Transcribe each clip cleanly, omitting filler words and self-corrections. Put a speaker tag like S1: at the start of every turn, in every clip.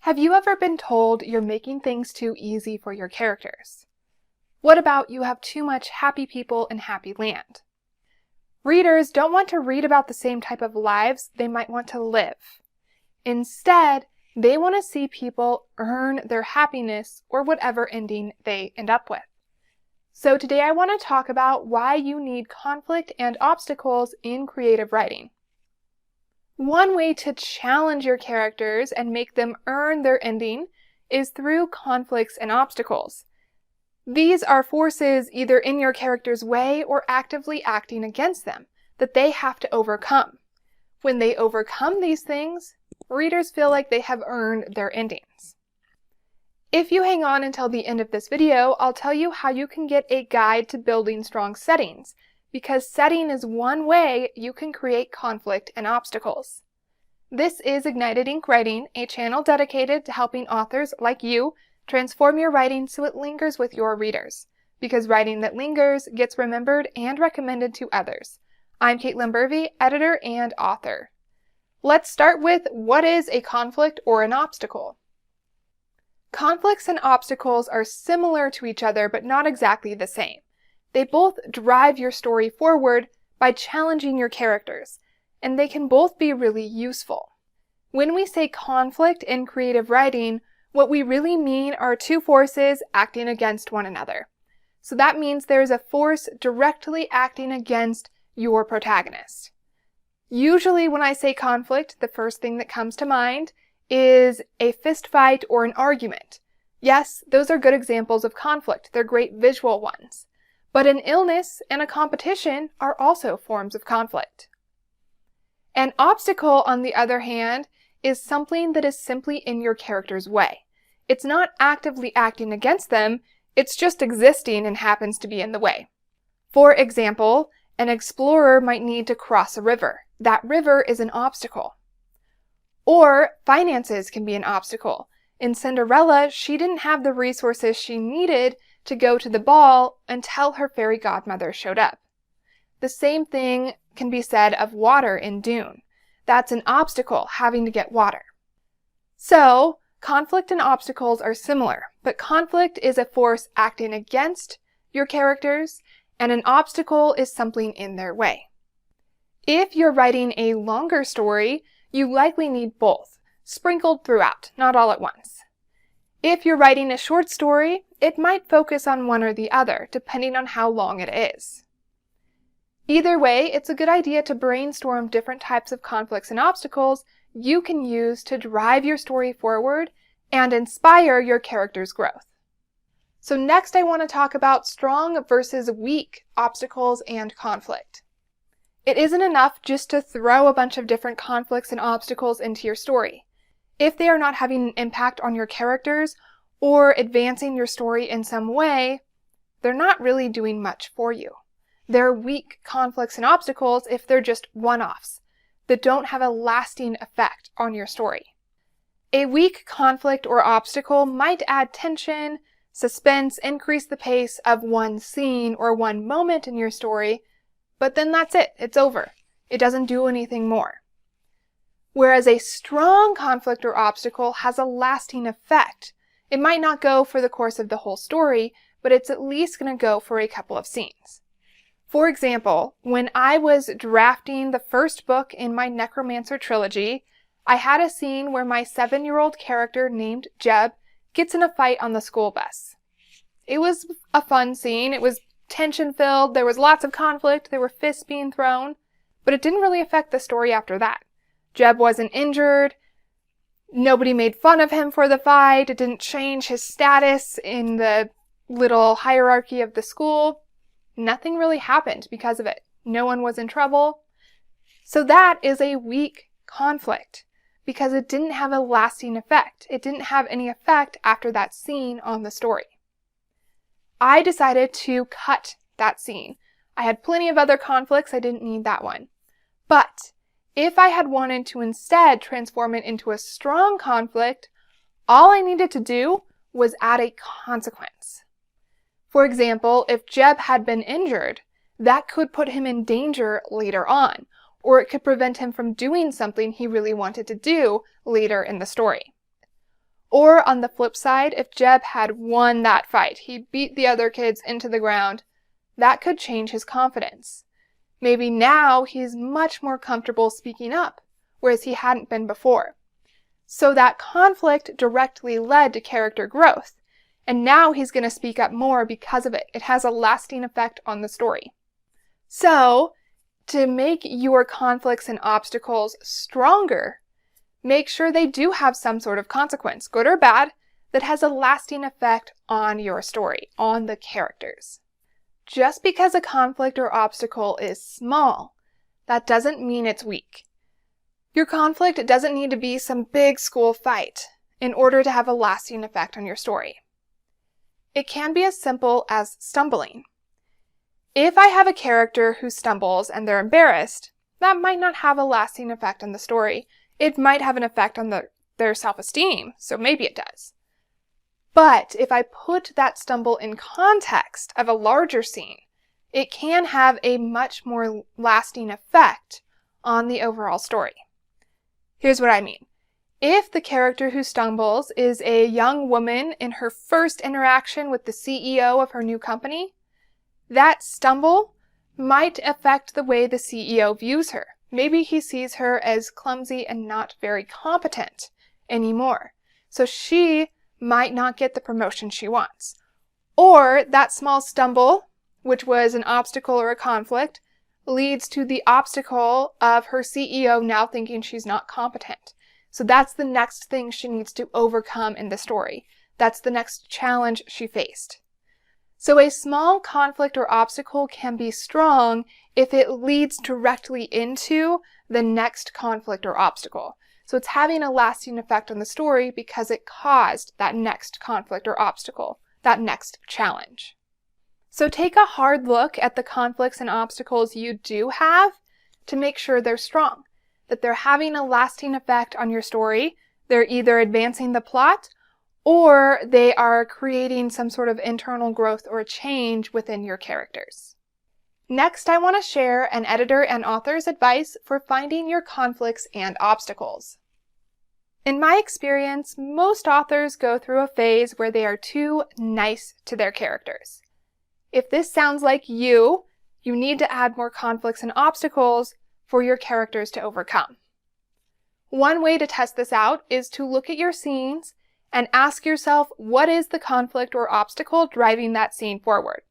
S1: Have you ever been told you're making things too easy for your characters? What about you have too much happy people in happy land? Readers don't want to read about the same type of lives they might want to live. Instead, they want to see people earn their happiness or whatever ending they end up with. So today I want to talk about why you need conflict and obstacles in creative writing. One way to challenge your characters and make them earn their ending is through conflicts and obstacles. These are forces either in your character's way or actively acting against them that they have to overcome. When they overcome these things, readers feel like they have earned their endings. If you hang on until the end of this video, I'll tell you how you can get a guide to building strong settings, because setting is one way you can create conflict and obstacles. This is Ignited Ink Writing, a channel dedicated to helping authors like you transform your writing so it lingers with your readers, because writing that lingers gets remembered and recommended to others. I'm Caitlin Burvey, editor and author. Let's start with what is a conflict or an obstacle. Conflicts and obstacles are similar to each other, but not exactly the same. They both drive your story forward by challenging your characters, and they can both be really useful. When we say conflict in creative writing, what we really mean are two forces acting against one another. So that means there's a force directly acting against your protagonist. Usually when I say conflict, the first thing that comes to mind is a fist fight or an argument. Yes, those are good examples of conflict. They're great visual ones. But an illness and a competition are also forms of conflict. An obstacle, on the other hand, is something that is simply in your character's way. It's not actively acting against them, it's just existing and happens to be in the way. For example, an explorer might need to cross a river. That river is an obstacle. Or finances can be an obstacle. In Cinderella, she didn't have the resources she needed to go to the ball until her fairy godmother showed up. The same thing can be said of water in Dune. That's an obstacle, having to get water. So, conflict and obstacles are similar, but conflict is a force acting against your characters, and an obstacle is something in their way. If you're writing a longer story, you likely need both, sprinkled throughout, not all at once. If you're writing a short story, it might focus on one or the other, depending on how long it is. Either way, it's a good idea to brainstorm different types of conflicts and obstacles you can use to drive your story forward and inspire your character's growth. So next I want to talk about strong versus weak obstacles and conflict. It isn't enough just to throw a bunch of different conflicts and obstacles into your story. If they are not having an impact on your characters or advancing your story in some way, they're not really doing much for you. They're weak conflicts and obstacles if they're just one-offs that don't have a lasting effect on your story. A weak conflict or obstacle might add tension, suspense, increase the pace of one scene or one moment in your story, but then that's it. It's over. It doesn't do anything more. Whereas a strong conflict or obstacle has a lasting effect. It might not go for the course of the whole story, but it's at least going to go for a couple of scenes. For example, when I was drafting the first book in my Necromancer trilogy, I had a scene where my 7-year-old character named Jeb gets in a fight on the school bus. It was a fun scene. It was tension-filled. There was lots of conflict. There were fists being thrown, but it didn't really affect the story after that. Jeb wasn't injured. Nobody made fun of him for the fight. It didn't change his status in the little hierarchy of the school. Nothing really happened because of it. No one was in trouble. So that is a weak conflict because it didn't have a lasting effect. It didn't have any effect after that scene on the story. I decided to cut that scene. I had plenty of other conflicts. I didn't need that one. But if I had wanted to instead transform it into a strong conflict, all I needed to do was add a consequence. For example, if Jeb had been injured, that could put him in danger later on, or it could prevent him from doing something he really wanted to do later in the story. Or on the flip side, if Jeb had won that fight, he beat the other kids into the ground, that could change his confidence. Maybe now he's much more comfortable speaking up, whereas he hadn't been before. So that conflict directly led to character growth, and now he's going to speak up more because of it. It has a lasting effect on the story. So, to make your conflicts and obstacles stronger, make sure they do have some sort of consequence, good or bad, that has a lasting effect on your story, on the characters. Just because a conflict or obstacle is small, that doesn't mean it's weak. Your conflict doesn't need to be some big school fight in order to have a lasting effect on your story. It can be as simple as stumbling. If I have a character who stumbles and they're embarrassed, that might not have a lasting effect on the story. It might have an effect on their self-esteem, so maybe it does. But if I put that stumble in context of a larger scene, it can have a much more lasting effect on the overall story. Here's what I mean. If the character who stumbles is a young woman in her first interaction with the CEO of her new company, that stumble might affect the way the CEO views her. Maybe he sees her as clumsy and not very competent anymore. So she might not get the promotion she wants. Or that small stumble, which was an obstacle or a conflict, leads to the obstacle of her CEO now thinking she's not competent. So that's the next thing she needs to overcome in the story. That's the next challenge she faced. So a small conflict or obstacle can be strong if it leads directly into the next conflict or obstacle. So it's having a lasting effect on the story because it caused that next conflict or obstacle, that next challenge. So take a hard look at the conflicts and obstacles you do have to make sure they're strong, that they're having a lasting effect on your story. They're either advancing the plot or they are creating some sort of internal growth or change within your characters. Next, I want to share an editor and author's advice for finding your conflicts and obstacles. In my experience, most authors go through a phase where they are too nice to their characters. If this sounds like you need to add more conflicts and obstacles for your characters to overcome. One way to test this out is to look at your scenes and ask yourself, what is the conflict or obstacle driving that scene forward?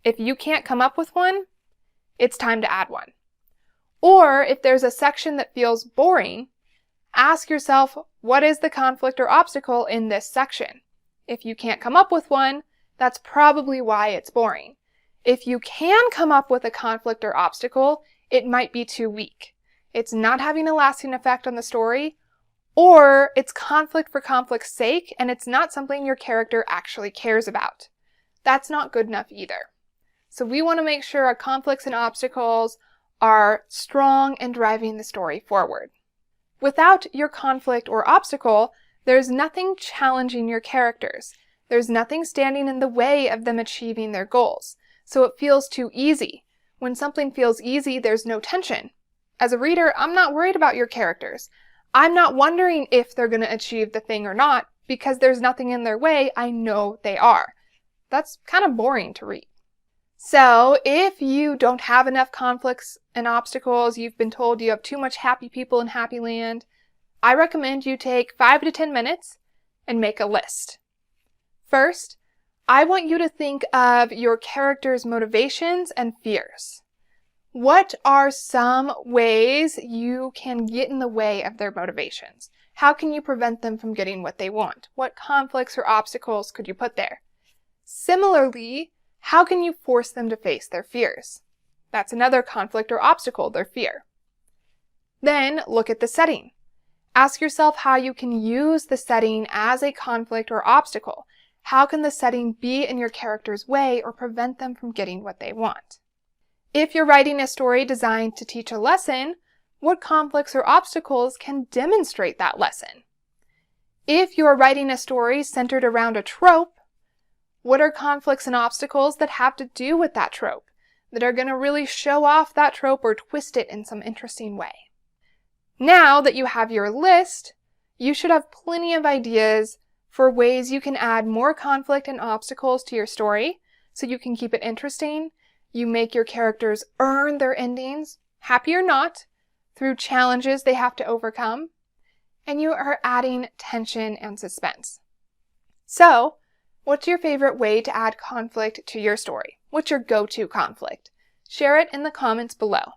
S1: If you can't come up with one, it's time to add one. Or if there's a section that feels boring, ask yourself, what is the conflict or obstacle in this section? If you can't come up with one, that's probably why it's boring. If you can come up with a conflict or obstacle, it might be too weak. It's not having a lasting effect on the story, or it's conflict for conflict's sake, and it's not something your character actually cares about. That's not good enough either. So we want to make sure our conflicts and obstacles are strong and driving the story forward. Without your conflict or obstacle, there's nothing challenging your characters. There's nothing standing in the way of them achieving their goals. So it feels too easy. When something feels easy, there's no tension. As a reader, I'm not worried about your characters. I'm not wondering if they're going to achieve the thing or not, because there's nothing in their way. I know they are. That's kind of boring to read. So if you don't have enough conflicts and obstacles, you've been told you have too much happy people in Happy Land, I recommend you take 5 to 10 minutes and make a list. First, I want you to think of your character's motivations and fears. What are some ways you can get in the way of their motivations? How can you prevent them from getting what they want? What conflicts or obstacles could you put there? Similarly, how can you force them to face their fears? That's another conflict or obstacle, their fear. Then look at the setting. Ask yourself how you can use the setting as a conflict or obstacle. How can the setting be in your character's way or prevent them from getting what they want? If you're writing a story designed to teach a lesson, what conflicts or obstacles can demonstrate that lesson? If you're writing a story centered around a trope, what are conflicts and obstacles that have to do with that trope, that are going to really show off that trope or twist it in some interesting way? Now that you have your list, you should have plenty of ideas for ways you can add more conflict and obstacles to your story so you can keep it interesting. You make your characters earn their endings, happy or not, through challenges they have to overcome, and you are adding tension and suspense. So, what's your favorite way to add conflict to your story? What's your go-to conflict? Share it in the comments below.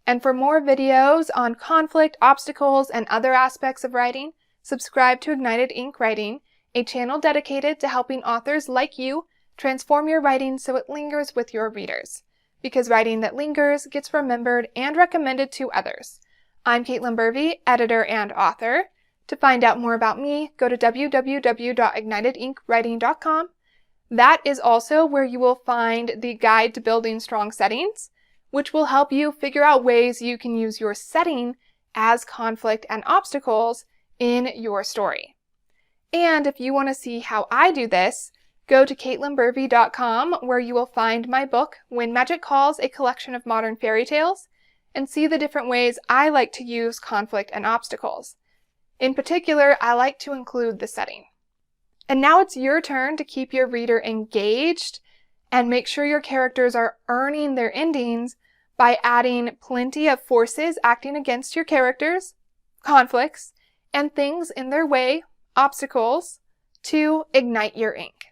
S1: And for more videos on conflict, obstacles, and other aspects of writing, subscribe to Ignited Ink Writing, a channel dedicated to helping authors like you transform your writing so it lingers with your readers. Because writing that lingers gets remembered and recommended to others. I'm Caitlin Burvey, editor and author. To find out more about me, go to www.ignitedinkwriting.com. That is also where you will find the guide to building strong settings, which will help you figure out ways you can use your setting as conflict and obstacles in your story. And if you want to see how I do this, go to caitlinburvey.com, where you will find my book, When Magic Calls, a collection of modern fairy tales, and see the different ways I like to use conflict and obstacles. In particular, I like to include the setting. And now it's your turn to keep your reader engaged and make sure your characters are earning their endings by adding plenty of forces acting against your characters, conflicts, and things in their way, obstacles, to ignite your ink.